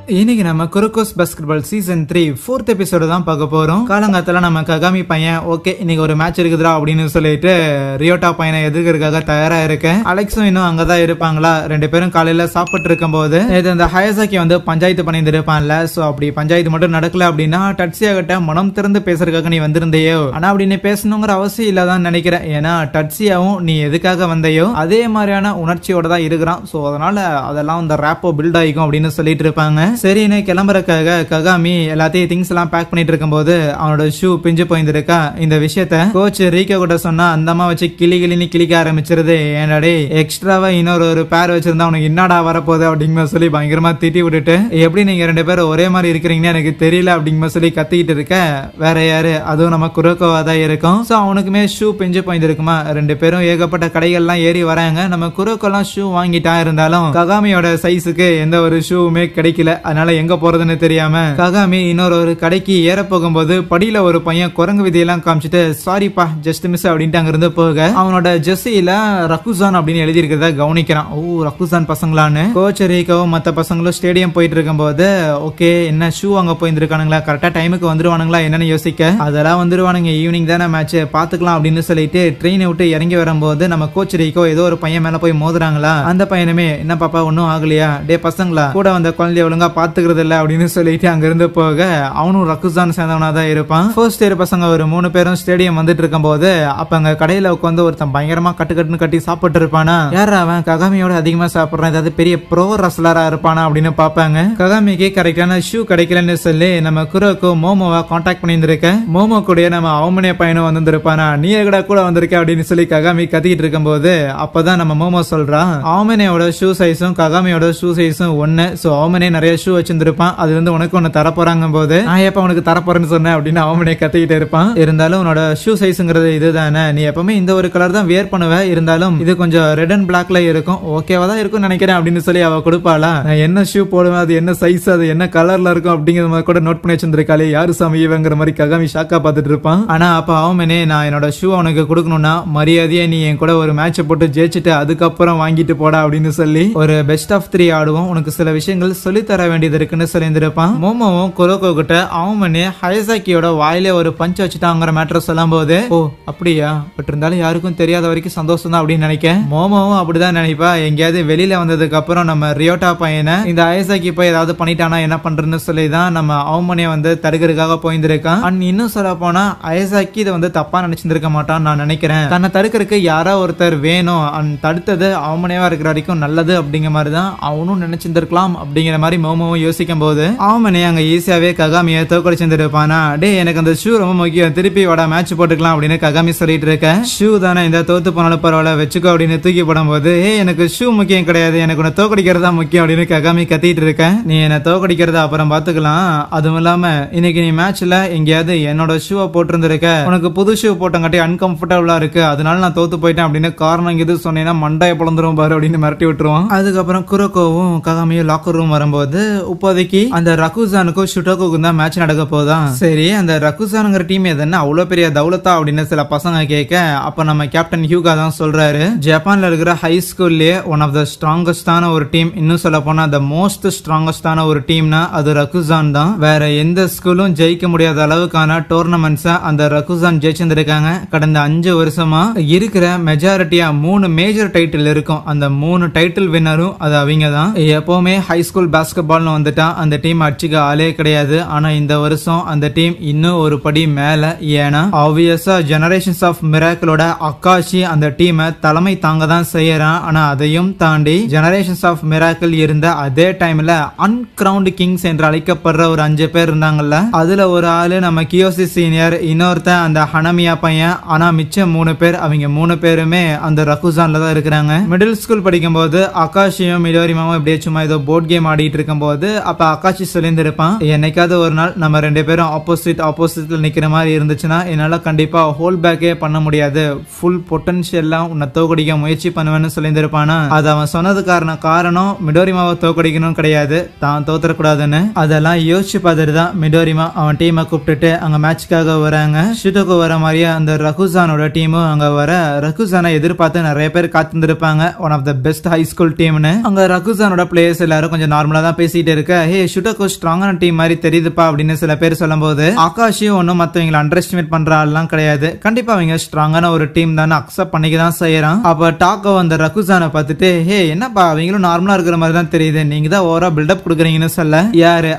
இன்னைக்கு நம்ம குரோக்கோஸ் basketball season 3 4th episode தான் பார்க்க போறோம். காலங்காத்தால நம்ம ககாமி பையன் ஓகே இன்னைக்கு ஒரு மேட்ச் இருக்குதுடா அப்படின்னு சொல்லிட்டு ரியோட்டா பையனை எதிர்க்கிறதுக்காக தயாரா இருக்கேன். அலெக்ஸும் இன்னும் அங்கதான் இருப்பாங்களா? ரெண்டு பேரும் காலையில சாப்பிட்டு இருக்கும் போது இந்த ஹயசாக்கி வந்து பஞ்சாயத்து பண்ணிட்டு இருப்பான்ல. சோ அப்படி பஞ்சாயத்து மட்டும் நடக்கல அப்படின்னா டட்சியா கிட்ட மனம் திறந்து பேசுறதுக்காக நீ வந்திருந்தையோ, ஆனா அப்படி நீ பேசணுங்கிற அவசியம் இல்லாதான் நினைக்கிறேன். ஏன்னா டட்சியாவும் நீ எதுக்காக வந்தையோ அதே மாதிரியான உணர்ச்சியோட தான் இருக்கிறான். சோ அதனால அதெல்லாம் இந்த ரேப்போ பில்ட் ஆகிக்கும் அப்படின்னு சொல்லிட்டு இருப்பாங்க. சரின்னு கிளம்புறதுக்காக ககாமி எல்லாத்தையும் திங்ஸ் எல்லாம் பேக் பண்ணிட்டு இருக்கும் போது அவனோட ஷூ பிஞ்சு போயிருக்கா. இந்த விஷயத்த கோச் ரீகோ கூட சொன்னா அந்தமா வச்சு கிளின்னு கிளிக்க ஆரம்பிச்சிருது. ஏன்னாடே எக்ஸ்ட்ராவா இன்னொரு பேர் வச்சிருந்தா உனக்கு என்னடா வரப்போகுது அப்படிங்கிற சொல்லி பயங்கரமா திட்டி விட்டுட்டு, எப்படி நீங்க ரெண்டு பேரும் ஒரே மாதிரி இருக்கிறீங்கன்னு எனக்கு தெரியல அப்படிங்கிற சொல்லி கத்திக்கிட்டு இருக்க. வேற யாரு? அதுவும் நம்ம குரோக்கோவா தான் இருக்கும். சோ அவனுக்குமே ஷூ பிஞ்சு போயிருக்குமா. ரெண்டு பேரும் ஏகப்பட்ட கடைகள்லாம் ஏறி வராங்க. நம்ம குரோக்கோலாம் ஷூ வாங்கிட்டா இருந்தாலும் ககாமியோட சைஸுக்கு எந்த ஒரு ஷூவுமே கிடைக்கல. அதனால எங்க போறதுன்னு தெரியாம ககாமி இன்னொரு கடைக்கு ஏற போகும்போது படியில ஒரு பையன் குரங்கு விதையெல்லாம் காமிச்சிட்டு சாரிப்பா ஜஸ்ட் மிஸ் அப்படின்ட்டு அங்க இருந்து போக அவனோட ஜெர்சியில ரகுசான் அப்படின்னு எழுதி இருக்கிறத கவனிக்கிறான். ஓ ரகுசான் பசங்களான்னு. கோச் ரீகோவும் மத்த பசங்களும் ஸ்டேடியம் போயிட்டு இருக்கும் போது ஓகே என்ன ஷூ அங்க போயிருக்கானுங்களா, கரெக்டா டைமுக்கு வந்துருவானுங்களா என்னன்னு யோசிக்க, அதெல்லாம் வந்துருவானுங்க ஈவினிங் தானே மேட்ச் பாத்துக்கலாம் அப்படின்னு சொல்லிட்டு ட்ரெயினை விட்டு இறங்கி வரும்போது நம்ம கோச் ரீகோ ஏதோ ஒரு பையன் மேல போய் மோதுறாங்களா. அந்த பையனுமே என்ன பாப்பா ஒன்னும் ஆகலையா, டே பசங்களா கூட வந்த குழந்தைய ஒழுங்கா பாத்துக்கிறது இல்ல அப்படின்னு சொல்லிட்டு அங்க இருந்து போக அவனும் ரகுசான் சேர்ந்தவனா தான் இருப்பான். ஃபர்ஸ்ட் இயர் பசங்க ஒரு 3 பேரும் ஸ்டேடியம் வந்துட்டு இருக்கும் போது அப்ப அங்க கடையில உட்காந்து ஒருத்தன் பயங்கரமா கட்டுன்னு கட்டி சாப்பிட்டு இருப்பானா. யாரா அவன் ககாமியோட அதிகமா சாப்பிடுறான், ஏதாவது பெரிய ப்ரோ ரஸ்லரா இருப்பானா அப்படின்னு பாப்பாங்க. ககாமிக்கு கரெக்டான ஷூ கிடைக்கலன்னு சொல்லி நம்ம குரோக்கோ மோமோவா கான்டாக்ட் பண்ணியிருக்க. மோமோ கூட நம்ம அவமனே பையனும் வந்திருப்பானா, நீ கூட வந்திருக்க அப்படின்னு சொல்லி ககாமி கத்திட்டு இருக்கும் போது அப்பதான் நம்ம மோமோ சொல்றான் அவமனையோட ஷூ சைஸும் ககாமியோட ஷூ சைஸும் ஒன்னு. சோ அவமனே நிறைய ஷூ வச்சிருப்பான், அது வந்து உனக்கு ஒன்னு தரப்போறாங்க போது நான் எப்ப உனக்கு தரப்போறேன்னு சொன்னேன் அப்படின்னு அவனே கத்திக்கிட்டு இருப்பான். இருந்தாலும் உன்னோட ஷூ சைஸ்ங்கிறது இதுதானே, நீ எப்பவுமே இந்த ஒரு கலர் தான் வேர் பண்ணுவ, இருந்தாலும் இது கொஞ்சம் ரெட் அண்ட் பிளாக்ல இருக்கும், ஓகேவா தான் இருக்கும் நினைக்கிறேன் அப்படின்னு சொல்லி அவ கொடுப்பாளா. நான் என்ன ஷூ போடுவேன், அது என்ன சைஸ், அது என்ன கலர்ல இருக்கும் அப்படிங்கிற மாதிரி கூட நோட் பண்ணி வச்சிருக்காளே, யாரு சாமி இவங்கிற மாதிரி ககாமி ஷாக்கா பார்த்துட்டு இருப்பான். ஆனா அப்ப அவனே நான் என்னோட ஷூ உனக்கு கொடுக்கணும்னா மரியாதையா நீ என் கூட ஒரு மேட்சை போட்டு ஜெயிச்சுட்டு அதுக்கப்புறம் வாங்கிட்டு போடா அப்படின்னு சொல்லி ஒரு பெஸ்ட் ஆஃப் 3 ஆடுவோம், உனக்கு சில விஷயங்கள் சொல்லி தர வேண்டியது இருக்குன்னு சொல்லியிருப்பான். மோமோவும் குரோக்கோ கிட்ட அவன் ஹயசாக்கியோட வாயிலே ஒரு பஞ்ச் வச்சுட்டாங்கிற மேட்டர் சொல்லும் போது ஓ அப்படியா, பட் இருந்தாலும் யாருக்கும் தெரியாத வரைக்கும் சந்தோஷம் தான் அப்படின்னு நினைக்க. மோமோவும் அப்படிதான் நினைப்பா. எங்கேயாவது வெளியில வந்ததுக்கு அப்புறம் நம்ம ரியோட்டா பையனை இந்த ஹயசாக்கி போய் ஏதாவது பண்ணிட்டானா என்ன பண்றதுன்னு சொல்லி தான் நம்ம அவமனைய வந்து தடுக்கிறதுக்காக போயிருந்திருக்கான். அண்ட் இன்னும் சொல்ல போனா ஹயசாக்கி இதை வந்து தப்பா நினைச்சிருக்க மாட்டான்னு நான் நினைக்கிறேன். தன்னை தடுக்கிறதுக்கு யாரோ ஒருத்தர் வேணும், அண்ட் தடுத்தது அவமனையா இருக்கிற வரைக்கும் நல்லது அப்படிங்கிற மாதிரி தான் அவனும் நினைச்சிருந்திருக்கலாம் அப்படிங்கிற மாதிரி மோமோவும் யோசிக்கும் போது அவமனே அங்க ஈஸியாவே ககாமியை தோக்கடிச்சிருப்பானா. டே எனக்கு அந்த ஷூ ரொம்ப முக்கியம், திருப்பி வாடா மேட்ச் போட்டுக்கலாம் அப்படின்னு ககாமி சொல்லிட்டு இருக்க. ஷூ தானே இந்த தோத்து போனாலும் பரவாயில்ல வச்சுக்கோ அப்படின்னு தூக்கி போடும் போது எனக்கு ஷூ முக்கியம் கிடையாது, எனக்கு உன்னை தோக்கடிக்கிறதா முக்கியம் அப்படின்னு ககாமி கத்திட்டு இருக்க. நீ என்ன தோக்கடிக்கிறத அப்புறம் பாத்துக்கலாம், அதுவும் இல்லாம இன்னைக்கு நீ மேட்ச்ல எங்கேயாவது என்னோட ஷூவை போட்டிருந்திருக்க, உனக்கு புது ஷூ போட்டங்காட்டி அன்கம்ஃபர்டபுளா இருக்கு, அதனால நான் தோத்து போயிட்டேன் அப்படின்னு காரணம் எது சொன்னீங்கன்னா மண்டைய பிளந்துரும் பாரு அப்படின்னு மிரட்டி விட்டுருவான். அதுக்கப்புறம் குரோக்கோவும் ககாமியும் லாக்கர் ரூம் வரும்போது இப்போதைக்கு அந்த ரகுசானுக்கும் ஷுட்டோக்கும் தான் மேட்ச் நடக்க போதான். சரி அந்த ரகுசானுங்கிற டீம் எதுன்னா அவ்வளவு பெரிய தௌலத்தா அப்படின்னு சில பசங்க கேட்க அப்ப நம்ம கேப்டன் ஹியூகா தான் சொல்றாரு, ஜப்பான்ல இருக்கிற ஹை ஸ்கூல்லயே ஒன் ஆஃப் த ஸ்ட்ராங்கஸ்டான ஒரு டீம், இன்னும் சொல்ல போனா த மோஸ்ட் ஸ்ட்ராங்கஸ்டான ஒரு டீம்னா அது ரகுசான் தான். வேற எந்த ஸ்கூலும் ஜெயிக்க முடியாத அளவுக்கான டோர்னமெண்ட்ஸ் அந்த ரகுசான் ஜெயிச்சிருக்காங்க. கடந்த 5 வருஷமா இருக்கிற மெஜாரிட்டியா 3 மேஜர் டைட்டில் இருக்கும், அந்த 3 டைட்டில் வின்னரும் அது அவங்க தான். எப்பவுமே ஹை ஸ்கூல் பாஸ்கெட்பால்னு வந்துட்டா அந்த டீம் அடிச்சுக்க ஆளே கிடையாது. ஆனா இந்த வருஷம் அந்த டீம் இன்னும் ஒரு படி மேல. ஏன்னா ஆப்வியஸா ஜெனரேஷன்ஸ் ஆஃப் மிராக்கிளோட அக்காஷி அந்த டீமை தலைமை தாங்க தான் செய்யறான். ஆனா அதையும் தாண்டி ஜெனரேஷன்ஸ் ஆஃப் மிராக்கிள் இருந்த அதே டைம்ல அன்கிரவுண்ட் கிங்ஸ் என்று அழைக்கப்படுற ஒரு 5 பேர் இருந்தாங்கல்ல, அதுல ஒரு ஆளு நம்ம கியோசி சீனியர், இன்னொருத்தன் அந்த ஹனமியா பையன். ஆனா மிச்சம் 3 பேர் அவங்க 3 பேருமே அந்த ரகுசான்ல தான் இருக்கிறாங்க. மிடில் ஸ்கூல் படிக்கும் போது அகாஷியும் மிடோரிமாவும் இப்படியே சும்மா ஏதோ போர்ட் கேம் ஆடிட்டு இருக்கும் போது அப்ப அகாஷி சொல்லியிருந்திருப்பான், என்னைக்காவது ஒரு நாள் நம்ம 2 பேரும் ஆப்போசிட்ல நிக்கிற மாதிரி இருந்துச்சுன்னா என்னால கண்டிப்பா ஹோல் பேக்கே பண்ண முடியாது, ஃபுல் பொட்டன்ஷியல்லாம் உன்னை தோக்கடிக்க முயற்சி பண்ணுவேன்னு சொல்லியிருந்திருப்பானா. அது அவன் சொன்னதுக்கான காரணம் மிடோரிமாவை தோக்கடிக்கணும் கிடையாது, தான் தோத்தரக்கூடாதுன்னு. அதெல்லாம் யோசிச்சு பார்த்துட்டு தான் மிடோரிமா அவன் டீமை கூப்பிட்டுட்டு அங்க மேட்ச்காக வராங்க. ஷூட்டோக்கு வர மாதிரியே அந்த ரகுசானோட டீமும் அங்க வர ரகுசானை எதிர்பார்த்து நிறைய பேர் காத்திருந்திருப்பாங்க. One of the best high school டீம்னு. அங்க ரகுசானோட பிளேயர்ஸ் எல்லாரும் கொஞ்சம் நார்மலா தான் பேசிட்டு இருக்க, ஹே ஷுட்டோகோ ஸ்ட்ராங்கான டீம் மாதிரி தெரியுதுப்பா அப்படின்னு சில பேர் சொல்லும்போது, ஆகாஷியும் ஒன்னும் மத்தவங்களை அண்டர் எஸ்டிமேட் பண்ற ஆள்லாம் கிடையாது, கண்டிப்பா அவங்க ஸ்ட்ராங்கான ஒரு டீம் தான் அக்செப்ட் பண்ணிக்க தான் செய்யறான். அப்ப டாக்கோ அந்த ரகுசானை பார்த்துட்டு, ஹே என்னப்பா அவங்களும் நார்மலா இருக்கிற மாதிரி தான் தெரியுது, நீங்க தான் ஓவரா பில்டப் கொடுக்குறீங்கன்னு சொல்ல, யாரு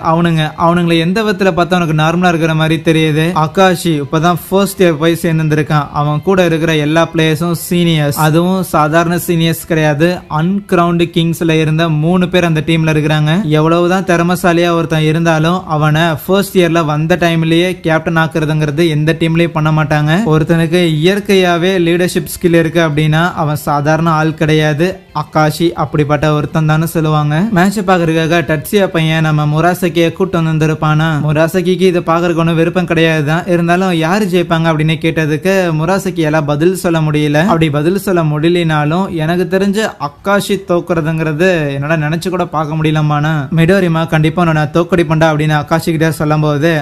அவனுங்களை எந்த விதத்துல பார்த்தா உனக்கு நார்மலா இருக்கிற மாதிரி தெரியுது, ஆகாஷி இப்பதான் ஃபர்ஸ்ட் இயர் போய் சேர்ந்திருக்கான், அவன் கூட இருக்கிற எல்லா பிளேயர்ஸும் சீனியர்ஸ், அதுவும் சாதாரண சீனியர்ஸ் கிடையாது, அன்கிரவுண்ட் கிங்ஸ்ல இருந்த 3 பேர் அந்த டீம்ல இருக்கிறாங்க. எவ்வளவுதான் திறமசாலியா ஒருத்தன் இருந்தாலும் அவனை ஃபர்ஸ்ட் இயர்ல வந்த டைம்லயே கேப்டன் ஆக்குறதுங்கிறது எந்த டீம்லயும் பண்ண மாட்டாங்க. ஒருத்தனுக்கு இயற்கையாவே லீடர்ஷிப் ஸ்கில் இருக்கு அப்படின்னா அவன் சாதாரண ஆள் கிடையாது, ஆகாஷி அப்படிப்பட்ட ஒருத்தன் தானே சொல்லுவாங்க. மேட்ச் பாக்குறதுக்காக டட்சியா பையன் நம்ம முராசகியை கூட்டு வந்திருப்பானா, முராசகிக்கு இதை பாக்குறதுக்கு ஒன்னும் விருப்பம் கிடையாது தான், இருந்தாலும் யாரு ஜெயிப்பாங்க அப்படின்னு கேட்டதுக்கு முராசகியால பதில் சொல்ல முடியல. அப்படி பதில் சொல்ல முடியலனாலும் எனக்கு தெரிஞ்சு ஆகாஷி தோக்குறதுங்கிறது என்னால நினைச்சு கூட பார்க்க முடியலமானா, மிடோரிமா கண்டிப்பா நான் தோக்கடி பண்ணா அப்படின்னு ஆகாஷி கிட்ட சொல்லும் போது,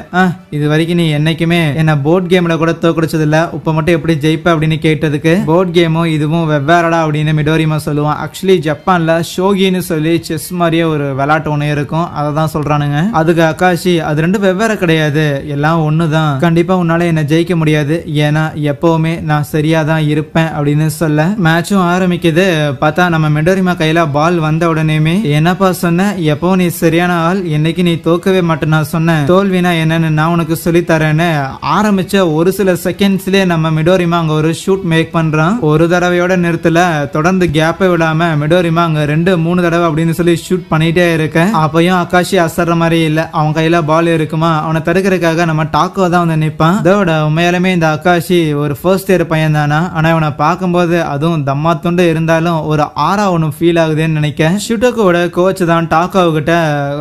இது வரைக்கும் நீ என்னைக்குமே என்ன போர்ட் கேம்ல கூட தோக்கடிச்சது இல்ல, இப்ப மட்டும் எப்படி ஜெயிப்ப அப்படின்னு கேட்டதுக்கு, போர்ட் கேமும் இதுவும் வெவ்வேறடா அப்படின்னு மிடோரிமா சொல்லுவான். ஆக்சுவலி ஜப்பான்ல ஷோகின்னு சொல்லி செஸ் மாதிரியே ஒரு விளையாட்டு ஒண்ணு இருக்கும், அதை தான் சொல்றானுங்க. அதுக்கு ஆகாஷி அது ரெண்டு வெவ்வேற கிடையாது, எல்லாம் ஒண்ணுதான், கண்டிப்பா உன்னால என்ன ஜெயிக்க முடியாது, ஏன்னா எப்பவுமே நான் சரியா தான் இருப்பேன் அப்படின்னு சொல்ல மேட்சும் ஆரம்பிக்குது. பார்த்தா நம்ம மிடோரிமா கையில பால் வந்த உடனேமே, என்னப்பா சொன்ன, எப்போ நீ சரியான ஆள், என்னைக்கு நீ தோக்கவே மாட்டேன் நான் சொன்னேன், தோல்வினா என்னன்னு நான் உனக்கு சொல்லி தரேன்னு ஆரம்பிச்ச ஒரு சில செகண்ட்ஸ்லயே நம்ம மிடோரிமா அங்க ஒரு ஷூட் மேக் பண்றான். ஒரு தடவையோட நிறுத்தல, தொடர்ந்து கேப்பை விடாம மிடோரிமா அங்க 2-3 தடவை அப்படின்னு சொல்லி ஷூட் பண்ணிட்டே இருக்க. அப்பயும் ஆகாஷி அசர்ற மாதிரி இல்ல, அவன் கையில பால் இருக்குமா, அவனை தடுக்கிறதுக்காக நம்ம டாக்கோ தான் வந்து நிப்பான். அதோட உண்மையாலுமே இந்த ஆகாஷி ஒரு ஃபர்ஸ்ட் இயர் பையன் தானா, ஆனா இவனை பார்க்கும்போது அதுவும் தம்மா துண்டு இருந்தாலும் ஒரு ஆறா ஒன்னு ஃபீல் ஆகுதுன்னு நினைக்க. ஷுட்டோகோட கோச் தான் டாக்கோ கிட்ட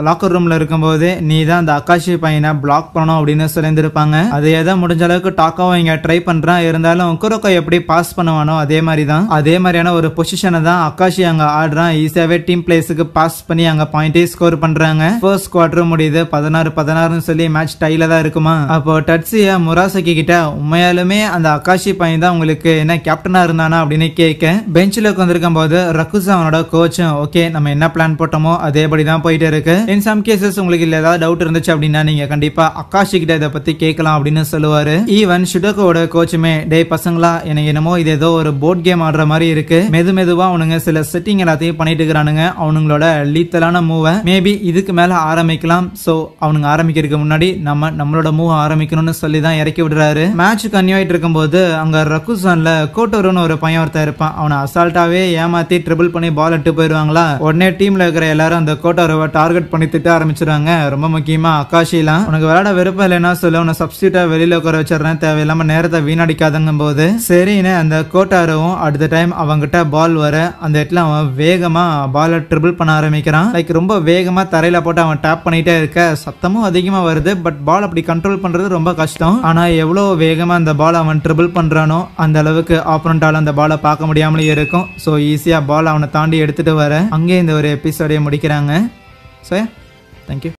லாக்கர் ரூம்ல இருக்கும்போது, நீ தான் அந்த ஆகாஷி பையனை பிளாக் பண்ணணும் அப்படின்னு சொல்லியிருந்திருப்பாங்க. அதே தான் முடிஞ்ச அளவுக்கு டாக்கோவை இங்க ட்ரை பண்றான், இருந்தாலும் குரோக்கோ எப்படி பாஸ் பண்ணுவானோ அதே மாதிரி தான், அதே மாதிரியான ஒரு பொசிஷனை தான் ஆகாஷி அங்க ஆடுறான். ஈஸியாவே டீம் பிளேஸுக்கு பாஸ் பண்ணி அங்க பாயிண்டே ஸ்கோர் பண்றாங்க. ஃபர்ஸ்ட் குவார்டர் முடியுது 16-16 சொல்லி மேட்ச் டைல தான் இருக்குமா. அப்போ டட்சியா முராசகி கிட்ட, உண்மையாலுமே அந்த ஆகாஷி பையன் தான் உங்களுக்கு என்ன கேப்டனா இருந்தானா அப்படின்னு கேட்க, பெஞ்சில் உட்காந்துருக்கும் போது ரகுசா அவனோட கோச்சும், ஓகே நம்ம என்ன பிளான் போட்டோமோ அதேபடி தான் போயிட்டு இருக்கு, இன் சம் கேசஸ் உங்களுக்கு இல்ல ஏதாவது டவுட் இருந்துச்சு அப்படின்னா நீங்க கண்டிப்பா ஆகாஷி கிட்ட இதை பத்தி கேட்கலாம் அப்படின்னு சொல்லுவாரு. ஈவன் ஷுட்டோகோட கோச்சுமே, டே பசங்களா எனக்கு என்னமோ இது ஏதோ ஒரு போர்ட் கேம் ஆடுற மாதிரி இருக்கு, மெதுவா அவனுங்க சில செட்டிங் எல்லாத்தையும் பண்ணிட்டு இருக்கிறானுங்க, அவனுங்களோட லீத்தலான மூவை மேபி இதுக்கு மேல ஆரம்பிக்கலாம், சோ அவனுங்க ஆரம்பிக்கிறதுக்கு முன்னாடி நம்மளோட மூவ் ஆரம்பிக்கணும்னு சொல்லி தான் இறக்கி விடுறாரு. மேட்ச் கன்னியூ ஆயிட்டு இருக்கும்போது அங்க ரகுசான்ல கோட்டோருன்னு ஒரு பையன் ஒருத்தர் இருப்பான், அவனை அசால்ட்டாவே ஏமாத்தி ட்ரிபிள் பண்ணி பால் எட்டு போயிருவாங்களா, உடனே டீம்ல இருக்கிற எல்லாரும் அந்த கோட்டோரவை டார்கெட் பண்ணி திட்ட ஆரம்பிச்சிருவாங்க. ரொம்ப முக்கியமா ஆகாஷிலாம், உனக்கு விளையாட விருப்பம் இல்லைன்னா சொல்ல, உன சப்ஸ்டியூட்டா வெளியில உட்கார வச்சிடறேன், தேவையில்லாம நேரத்தை வீணடிக்காதங்கும் போது சரின்னு அந்த கோட்டாரவும் அடுத்த டைம் அவங்கிட்ட பால் வர அந்த இடத்துல அவன் வேகமா பாலை ட்ரிபிள் பண்ண ஆரம்பிக்கிறான். லைக் ரொம்ப வேகமா தரையில போட்டு அவன் டேப் பண்ணிட்டே இருக்க, சத்தமும் அதிகமா வருது, பட் பால் அப்படி கண்ட்ரோல் பண்றது ரொம்ப கஷ்டம். ஆனா எவ்வளவு வேகமா அந்த பால் அவன் ட்ரிபிள் பண்றானோ அந்த அளவுக்கு ஆப்போனண்டால அந்த பாலை பார்க்க முடியாமலே இருக்கும். ஸோ ஈஸியா பால் அவனை தாண்டி எடுத்துட்டு வர அங்கே இந்த ஒரு எபிசோடைய முடிக்கிறாங்க. So thank you.